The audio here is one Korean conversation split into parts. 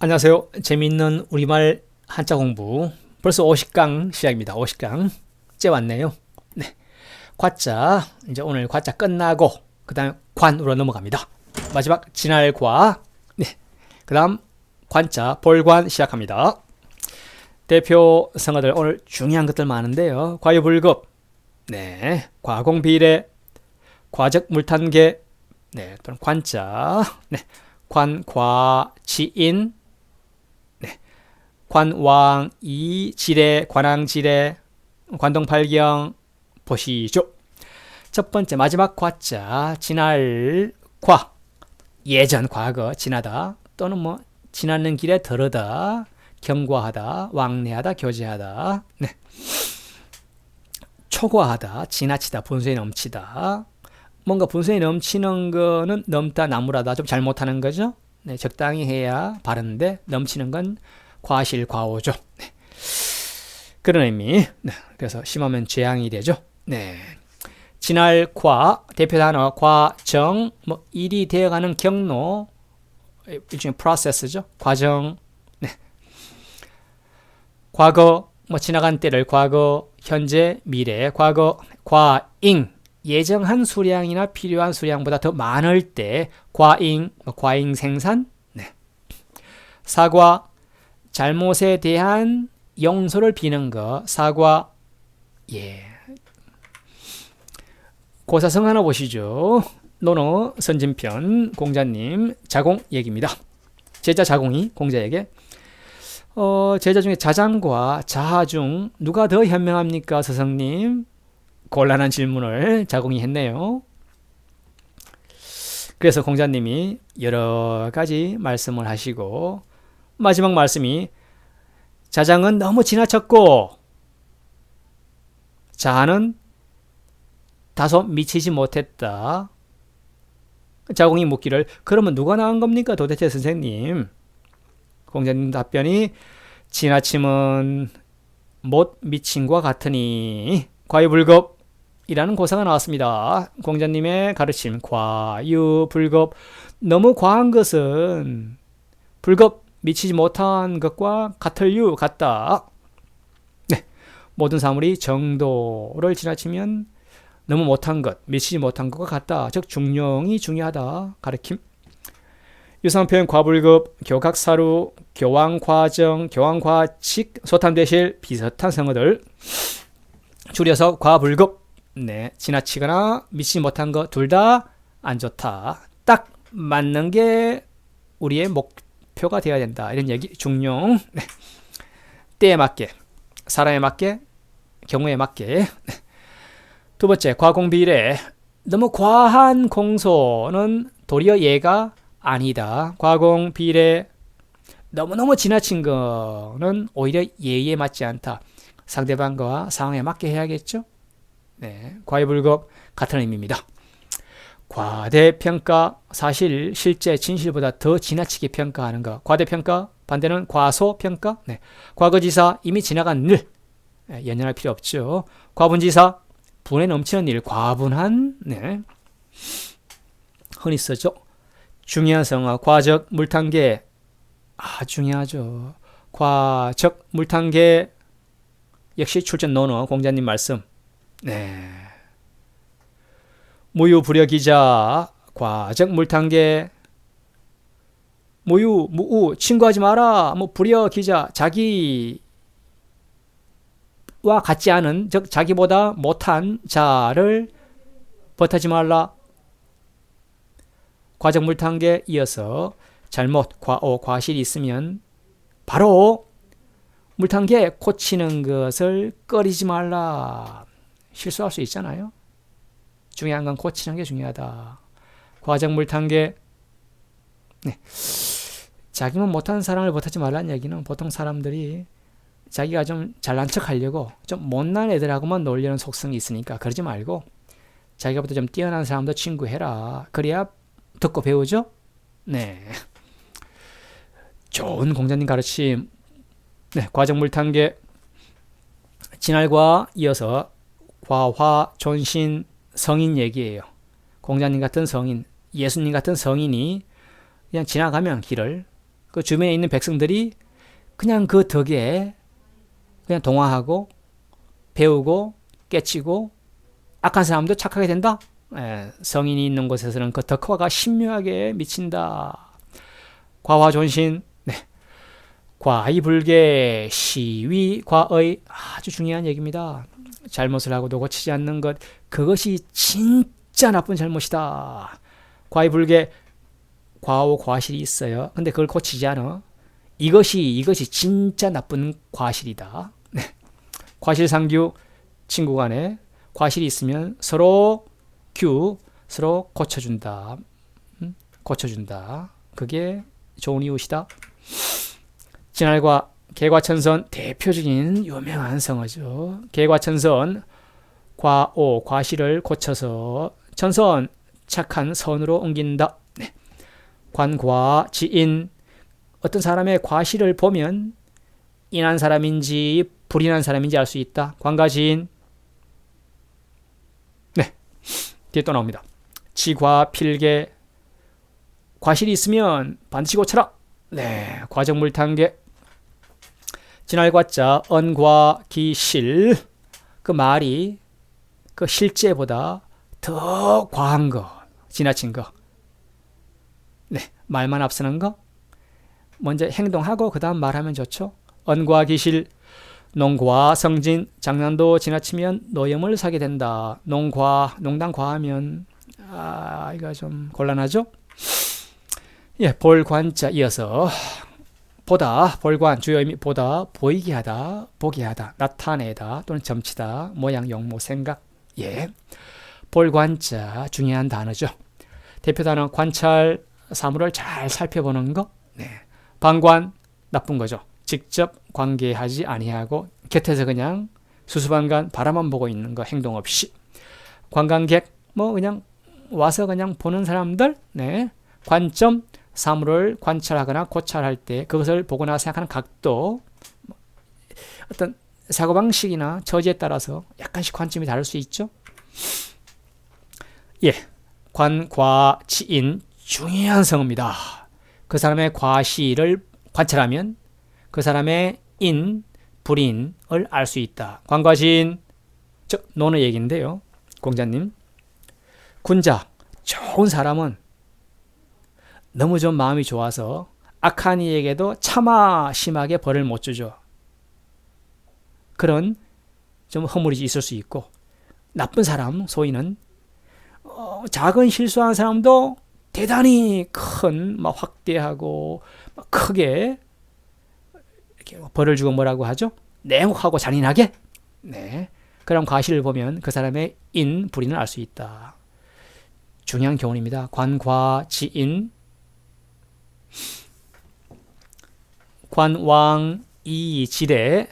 안녕하세요. 재미있는 우리말 한자 공부 벌써 50강 시작입니다. 50강 째 왔네요. 네, 과자 이제 오늘 과자 끝나고 그 다음 관으로 넘어갑니다. 마지막 진할과 네, 그 다음 관자 볼관 시작합니다. 대표 성어들 오늘 중요한 것들 많은데요. 과유불급, 네, 과공비례, 과적물탄계, 네, 또는 관자, 네, 관과지인, 관왕이지례, 관왕지례, 관동팔경 보시죠. 첫 번째 마지막 과자 지날과, 예전 과거 지나다 또는 뭐 지나는 길에 들으다, 경과하다, 왕래하다, 교제하다, 네. 초과하다, 지나치다, 분수에 넘치다. 뭔가 분수에 넘치는 거는 넘다, 나무라다, 좀 잘못하는 거죠. 네, 적당히 해야 바른데 넘치는 건 과실, 과오죠. 네. 그런 의미. 네. 그래서 심하면 재앙이 되죠. 네. 지날 과, 대표 단어 과정, 뭐 일이 되어가는 경로, 일종의 프로세스죠. 과정. 네. 과거, 뭐 지나간 때를 과거, 현재, 미래, 과거, 과잉, 예정한 수량이나 필요한 수량보다 더 많을 때 과잉, 과잉 생산. 네. 사과, 잘못에 대한 용서를 비는 거, 사과. 예. 고사성 하나 보시죠. 논어 선진편 공자님 자공 얘기입니다. 제자 자공이 공자에게 제자 중에 자장과 자하 중 누가 더 현명합니까, 스승님? 곤란한 질문을 자공이 했네요. 그래서 공자님이 여러 가지 말씀을 하시고 마지막 말씀이 자장은 너무 지나쳤고 자하는 다소 미치지 못했다. 자공이 묻기를 그러면 누가 나은 겁니까 도대체 선생님? 공자님 답변이 지나침은 못 미친과 같으니 과유불급 이라는 고사가 나왔습니다. 공자님의 가르침 과유불급, 너무 과한 것은 불급, 미치지 못한 것과 같을유, 같다. 네, 모든 사물이 정도를 지나치면 너무 못한 것, 미치지 못한 것과 같다. 즉 중용이 중요하다. 가르침. 유사한 표현 과불급, 교각사루, 교왕과정, 교왕과칙, 소탐대실 비슷한 성어들 줄여서 과불급. 네, 지나치거나 미치지 못한 거 둘 다 안 좋다. 딱 맞는 게 우리의 목표가 되어야 된다. 이런 얘기. 중용. 네. 때에 맞게, 사람에 맞게, 경우에 맞게. 네. 두 번째, 과공비례. 너무 과한 공소는 도리어 예가 아니다. 과공비례. 너무너무 지나친 거는 오히려 예의에 맞지 않다. 상대방과 상황에 맞게 해야겠죠? 네, 과유불급 같은 의미입니다. 과대평가, 사실, 실제, 진실보다 더 지나치게 평가하는 것. 과대평가, 반대는 과소평가. 네, 과거지사, 이미 지나간 일. 네, 연연할 필요 없죠. 과분지사, 분에 넘치는 일, 과분한. 네, 흔히 쓰죠. 중요한 성어, 과적, 물탄계. 중요하죠. 과적, 물탄계. 역시 출전 논어, 공자님 말씀. 네. 무유불여기자, 과적 물탄계. 무우, 친구하지 마라. 뭐 불여기자, 자기와 같지 않은, 즉 자기보다 못한 자를 버타지 말라. 과적 물탄계 이어서 잘못, 과오, 과실이 있으면 바로 물탄계 고치는 것을 꺼리지 말라. 실수할 수 있잖아요. 중요한 건 고치는 게 중요하다. 과적 물탄계. 네. 자기만 못하는 사람을 못하지 말라는 얘기는 보통 사람들이 자기가 좀 잘난 척 하려고 좀 못난 애들하고만 놀려는 속성이 있으니까 그러지 말고 자기보다 좀 뛰어난 사람도 친구해라. 그래야 듣고 배우죠? 네. 좋은 공자님 가르침. 네, 과적 물탄계. 진할과 이어서 과화, 존신, 성인 얘기예요. 공자님 같은 성인, 예수님 같은 성인이 그냥 지나가면 길을 그 주변에 있는 백성들이 그냥 그 덕에 그냥 동화하고 배우고 깨치고 악한 사람도 착하게 된다. 성인이 있는 곳에서는 그 덕화가 신묘하게 미친다. 과화존신. 네. 과이불개 시위 과의 아주 중요한 얘기입니다. 잘못을 하고도 고치지 않는 것, 그것이 진짜 나쁜 잘못이다. 과이불개, 과오 과실이 있어요. 근데 그걸 고치지 않아. 이것이 진짜 나쁜 과실이다. 네. 과실상규, 친구 간에 과실이 있으면 서로 서로 고쳐준다. 고쳐준다. 그게 좋은 이웃이다. 진할과 개과천선, 대표적인 유명한 성어죠. 개과천선, 과오, 과실을 고쳐서 천선, 착한 선으로 옮긴다. 네. 관과지인, 어떤 사람의 과실을 보면 인한 사람인지 불인한 사람인지 알 수 있다. 관과지인. 네. 뒤에 또 나옵니다. 지과필개, 과실이 있으면 반드시 고쳐라. 네. 과정물탄계. 진할과자, 언과기실, 그 말이 그 실제보다 더 과한 거, 지나친 거. 네. 말만 앞서는 거. 먼저 행동하고 그 다음 말하면 좋죠. 언과기실, 농과 성진, 장난도 지나치면 노염을 사게 된다. 농당 과하면 이거 좀 곤란하죠. 예, 볼관자 이어서 보다, 볼관 주요 의미 보다, 보이게 하다, 보게 하다, 나타내다 또는 점치다, 모양, 용모, 생각. 예, 볼관자 중요한 단어죠. 대표 단어 관찰, 사물을 잘 살펴보는 거. 네. 방관, 나쁜 거죠. 직접 관계하지 아니하고 곁에서 그냥 수수방관 바라만 보고 있는 거, 행동 없이. 관광객, 뭐 그냥 와서 그냥 보는 사람들. 네. 관점, 사물을 관찰하거나 고찰할 때 그것을 보거나 생각하는 각도, 어떤 사고방식이나 처지에 따라서 약간씩 관점이 다를 수 있죠. 예, 관과치인, 중요한 성어입니다. 그 사람의 과시를 관찰하면 그 사람의 인, 불인을 알 수 있다. 관과시인, 즉 노는 얘기인데요. 공자님, 군자, 좋은 사람은 너무 좀 마음이 좋아서 악한 이에게도 차마 심하게 벌을 못 주죠. 그런 좀 허물이 있을 수 있고, 나쁜 사람, 소위는 작은 실수한 사람도 대단히 큰 확대하고 크게 이렇게 벌을 주고 뭐라고 하죠? 냉혹하고 잔인하게. 네. 그런 과실을 보면 그 사람의 인, 불인을 알 수 있다. 중요한 교훈입니다. 관과지인. 관왕이지례,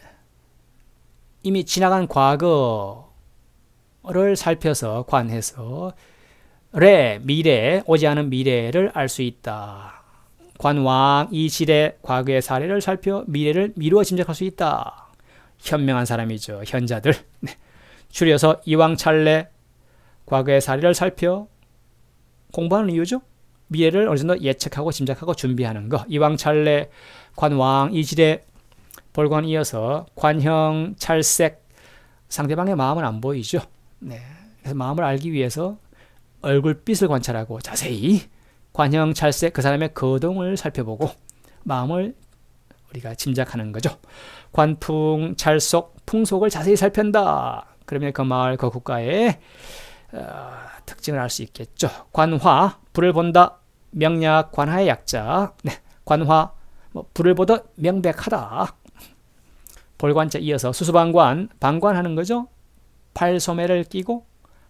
이미 지나간 과거를 살펴서 관해서 미래, 오지 않은 미래를 알 수 있다. 관왕이지례, 과거의 사례를 살펴 미래를 미루어 짐작할 수 있다. 현명한 사람이죠. 현자들. 네. 줄여서 이왕찰래, 과거의 사례를 살펴 공부하는 이유죠. 미래를 어느 정도 예측하고 짐작하고 준비하는 거. 이왕찰래, 관왕이지례, 볼관 이어서 관형찰색, 상대방의 마음은 안 보이죠. 네. 그래서 마음을 알기 위해서 얼굴빛을 관찰하고 자세히 관형찰색, 그 사람의 거동을 살펴보고 마음을 우리가 짐작하는 거죠. 관풍찰속, 풍속을 자세히 살핀다. 그러면 그 마을, 그 국가의 특징을 알 수 있겠죠. 관화, 불을 본다. 명약, 관화의 약자. 네. 관화, 불을 보듯 명백하다. 볼관자 이어서 수수방관, 방관하는 거죠. 팔소매를 끼고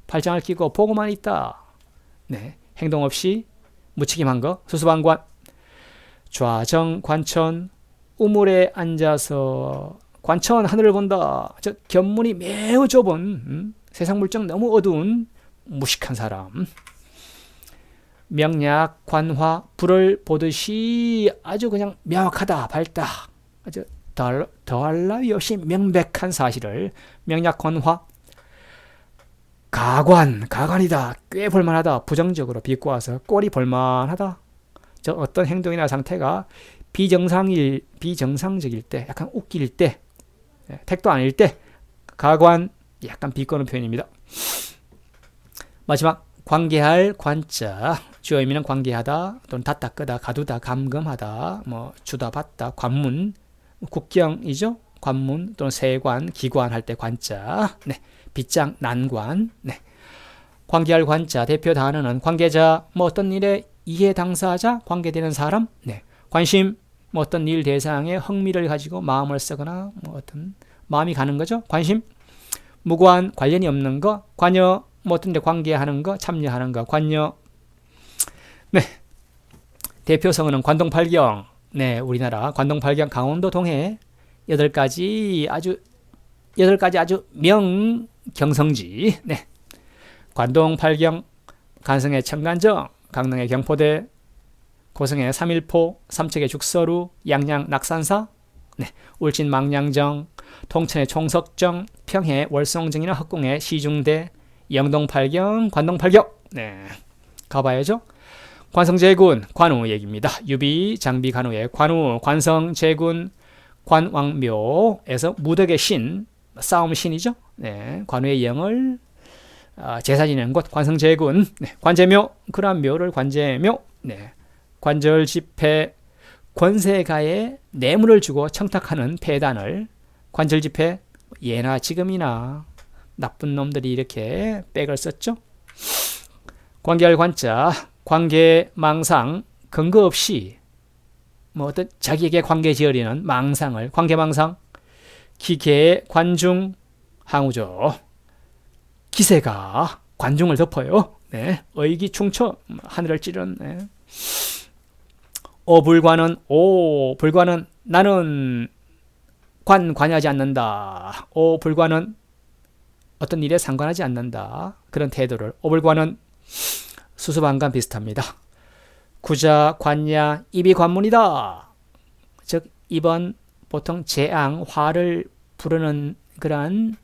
팔짱을 끼고 보고만 있다. 네. 행동 없이 무책임한 거. 수수방관. 좌정, 관천, 우물에 앉아서 관천, 하늘을 본다. 즉 견문이 매우 좁은, 세상 물정 너무 어두운 무식한 사람. 명약, 관화, 불을 보듯이 아주 그냥 명확하다, 밝다. 아주 더할 나위 없이 명백한 사실을. 명약, 관화. 가관이다. 꽤 볼만하다. 부정적으로 비꼬아서 꼴이 볼만하다. 저 어떤 행동이나 상태가 비정상적일 때, 약간 웃길 때, 택도 아닐 때, 가관, 약간 비꼬는 표현입니다. 마지막, 관계할 관자. 주어 의미는 관계하다, 또는 닫다, 끄다, 가두다, 감금하다, 뭐 주다, 받다, 관문, 국경이죠. 관문 또는 세관, 기관 할 때 관자. 네, 빗장, 난관. 네, 관계할 관자 대표 단어는 관계자, 뭐 어떤 일에 이해 당사자, 관계되는 사람. 네, 관심, 뭐 어떤 일 대상에 흥미를 가지고 마음을 쓰거나 뭐 어떤 마음이 가는 거죠. 관심. 무관, 관련이 없는 거. 관여, 뭐 어떤 데 관계하는 거, 참여하는 거. 관여. 네, 대표성어는 관동팔경. 네, 우리나라 관동팔경 강원도 동해 8가지 아주 명경성지. 네, 관동팔경, 간성의 청간정, 강릉의 경포대, 고성의 삼일포, 삼척의 죽서루, 양양 낙산사, 네, 울진 망량정, 통천의 총석정, 평해 월성정이나 흑궁의 시중대, 영동팔경, 관동팔경. 네, 가봐야죠. 관성제군, 관우 얘기입니다. 유비, 장비, 관우의 관우, 관성제군, 관왕묘에서 무덕의 신, 싸움 신이죠. 네, 관우의 영을 제사 지내는 곳, 관성제군. 네, 관제묘, 그러한 묘를 관제묘. 네, 관절집회, 권세가에 뇌물을 주고 청탁하는 폐단을 관절집회, 예나 지금이나 나쁜 놈들이 이렇게 백을 썼죠. 관계할 관자, 관계망상, 근거 없이 뭐 어떤 자기에게 관계 지으려는 망상을 관계망상. 기계, 관중, 항우죠. 기세가 관중을 덮어요. 네, 의기충처, 하늘을 찌른. 네. 불관은 나는 관여하지 않는다. 불관은 어떤 일에 상관하지 않는다. 그런 태도를. 오불관은 수수방관 비슷합니다. 구자, 관야, 입이 관문이다. 즉 입은 보통 재앙, 화를 부르는 그러한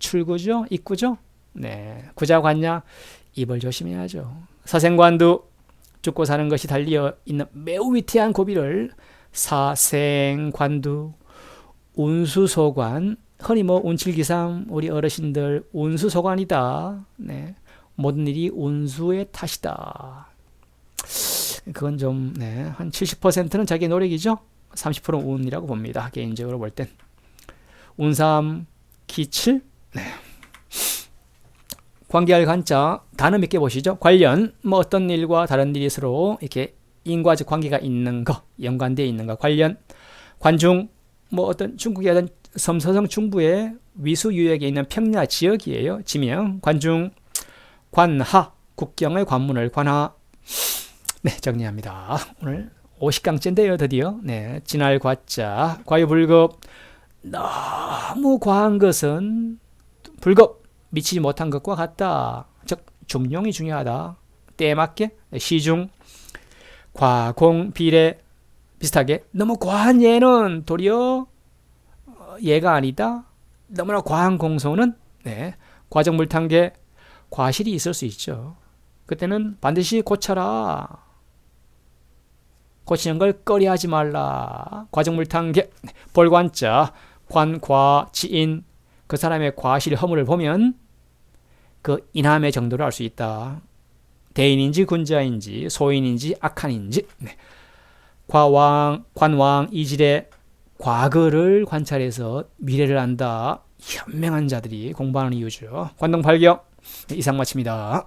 출구죠, 입구죠. 네, 구자, 관야, 입을 조심해야죠. 사생관두, 죽고 사는 것이 달려 있는 매우 위태한 고비를 사생관두, 운수소관, 흔히 뭐 운칠기삼 우리 어르신들 운수소관이다. 네, 모든 일이 운수의 탓이다. 그건 좀, 네, 한 70%는 자기의 노력이죠. 30%는 운이라고 봅니다. 개인적으로 볼 땐. 운삼, 기칠. 네. 관계할 관자, 단어 몇 개 보시죠. 관련, 뭐 어떤 일과 다른 일이 서로 이렇게 인과적 관계가 있는 거, 연관되어 있는 거. 관련. 관중, 뭐 어떤 중국의 어떤 섬서성 중부의 위수 유역에 있는 평야 지역이에요. 지명. 관중. 관하, 국경의 관문을 관하. 네, 정리합니다. 오늘 50강째인데요, 드디어. 네, 진할 과자, 과유불급. 너무 과한 것은 불급, 미치지 못한 것과 같다. 즉, 중용이 중요하다. 때에 맞게. 시중, 과공, 비례. 비슷하게 너무 과한 예는 도리어 예가 아니다. 너무나 과한 공소는, 네, 과정물탄계, 과실이 있을 수 있죠. 그때는 반드시 고쳐라. 고치는 걸 꺼려하지 말라. 과정물탄계, 볼관자, 관과 지인, 그 사람의 과실 허물을 보면 그 인함의 정도를 알 수 있다. 대인인지 군자인지 소인인지 악한인지. 네. 관왕 이질의 과거를 관찰해서 미래를 안다. 현명한 자들이 공부하는 이유죠. 관동팔경, 이상 마칩니다.